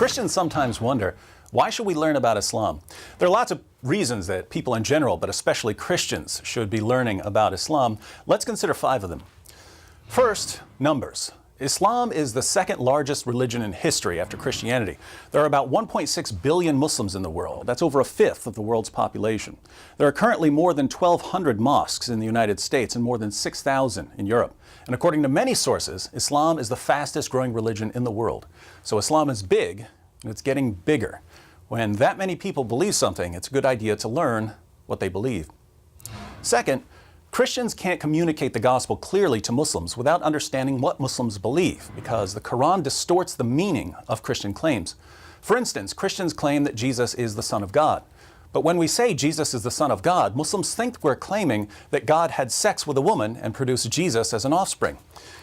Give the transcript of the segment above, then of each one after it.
Christians sometimes wonder, why should we learn about Islam? There are lots of reasons that people in general, but especially Christians, should be learning about Islam. Let's consider 5 of them. First, numbers. Islam is the second largest religion in history after Christianity. There are about 1.6 billion Muslims in the world. That's over a fifth of the world's population. There are currently more than 1,200 mosques in the United States and more than 6,000 in Europe. And according to many sources, Islam is the fastest growing religion in the world. So Islam is big, and it's getting bigger. When that many people believe something, it's a good idea to learn what they believe. Second, Christians can't communicate the gospel clearly to Muslims without understanding what Muslims believe, because the Quran distorts the meaning of Christian claims. For instance, Christians claim that Jesus is the Son of God. But when we say Jesus is the Son of God, Muslims think we're claiming that God had sex with a woman and produced Jesus as an offspring.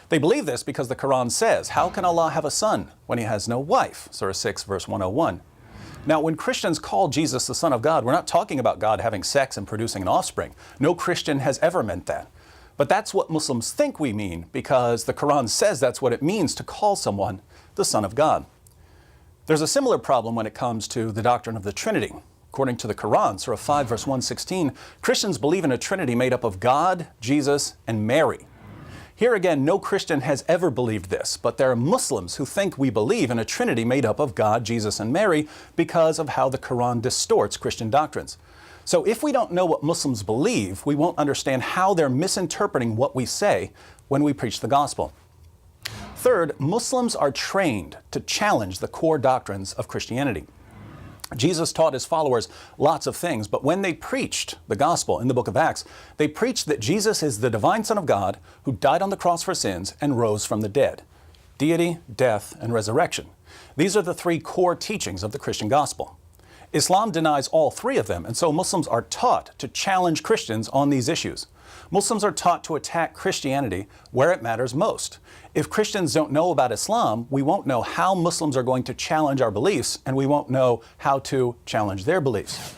They believe this because the Quran says, "How can Allah have a son when he has no wife?" Surah 6, verse 101. Now, when Christians call Jesus the Son of God, we're not talking about God having sex and producing an offspring. No Christian has ever meant that. But that's what Muslims think we mean, because the Quran says that's what it means to call someone the Son of God. There's a similar problem when it comes to the doctrine of the Trinity. According to the Quran, Surah 5, verse 116, Christians believe in a Trinity made up of God, Jesus, and Mary. Here again, no Christian has ever believed this, but there are Muslims who think we believe in a Trinity made up of God, Jesus, and Mary because of how the Quran distorts Christian doctrines. So if we don't know what Muslims believe, we won't understand how they're misinterpreting what we say when we preach the gospel. Third, Muslims are trained to challenge the core doctrines of Christianity. Jesus taught his followers lots of things, but when they preached the gospel in the book of Acts, they preached that Jesus is the divine Son of God who died on the cross for sins and rose from the dead. Deity, death, and resurrection. These are the 3 core teachings of the Christian gospel. Islam denies all 3 of them, and so Muslims are taught to challenge Christians on these issues. Muslims are taught to attack Christianity where it matters most. If Christians don't know about Islam, we won't know how Muslims are going to challenge our beliefs, and we won't know how to challenge their beliefs.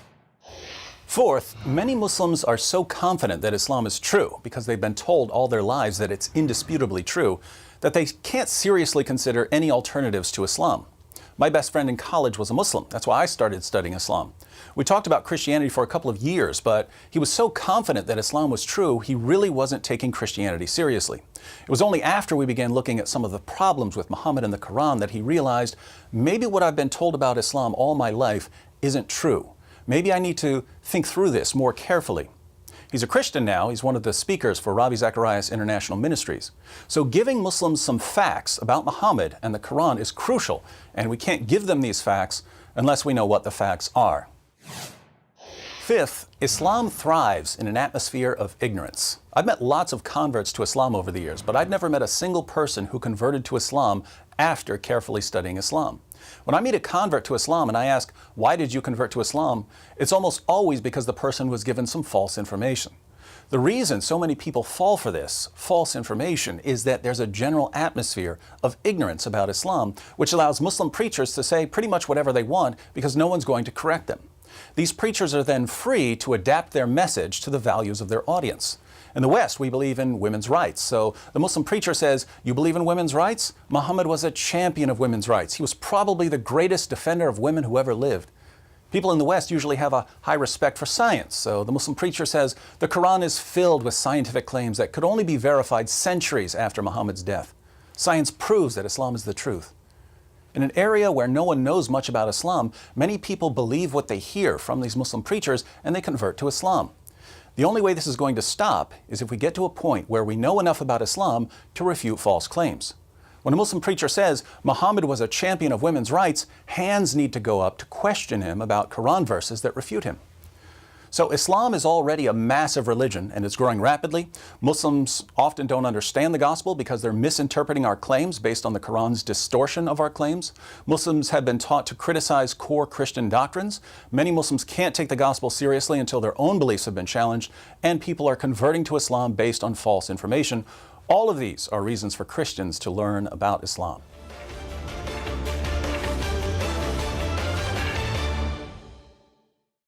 Fourth, many Muslims are so confident that Islam is true because they've been told all their lives that it's indisputably true, that they can't seriously consider any alternatives to Islam. My best friend in college was a Muslim. That's why I started studying Islam. We talked about Christianity for a couple of years, but he was so confident that Islam was true, he really wasn't taking Christianity seriously. It was only after we began looking at some of the problems with Muhammad and the Quran that he realized, maybe what I've been told about Islam all my life isn't true. Maybe I need to think through this more carefully. He's a Christian now. He's one of the speakers for Ravi Zacharias International Ministries. So giving Muslims some facts about Muhammad and the Quran is crucial, and we can't give them these facts unless we know what the facts are. Fifth, Islam thrives in an atmosphere of ignorance. I've met lots of converts to Islam over the years, but I've never met a single person who converted to Islam after carefully studying Islam. When I meet a convert to Islam and I ask, "Why did you convert to Islam?" it's almost always because the person was given some false information. The reason so many people fall for this false information is that there's a general atmosphere of ignorance about Islam, which allows Muslim preachers to say pretty much whatever they want because no one's going to correct them. These preachers are then free to adapt their message to the values of their audience. In the West, we believe in women's rights. So the Muslim preacher says, "You believe in women's rights? Muhammad was a champion of women's rights. He was probably the greatest defender of women who ever lived." People in the West usually have a high respect for science. So the Muslim preacher says, "The Quran is filled with scientific claims that could only be verified centuries after Muhammad's death. Science proves that Islam is the truth." In an area where no one knows much about Islam, many people believe what they hear from these Muslim preachers and they convert to Islam. The only way this is going to stop is if we get to a point where we know enough about Islam to refute false claims. When a Muslim preacher says Muhammad was a champion of women's rights, hands need to go up to question him about Quran verses that refute him. So Islam is already a massive religion and it's growing rapidly. Muslims often don't understand the gospel because they're misinterpreting our claims based on the Quran's distortion of our claims. Muslims have been taught to criticize core Christian doctrines. Many Muslims can't take the gospel seriously until their own beliefs have been challenged, and people are converting to Islam based on false information. All of these are reasons for Christians to learn about Islam.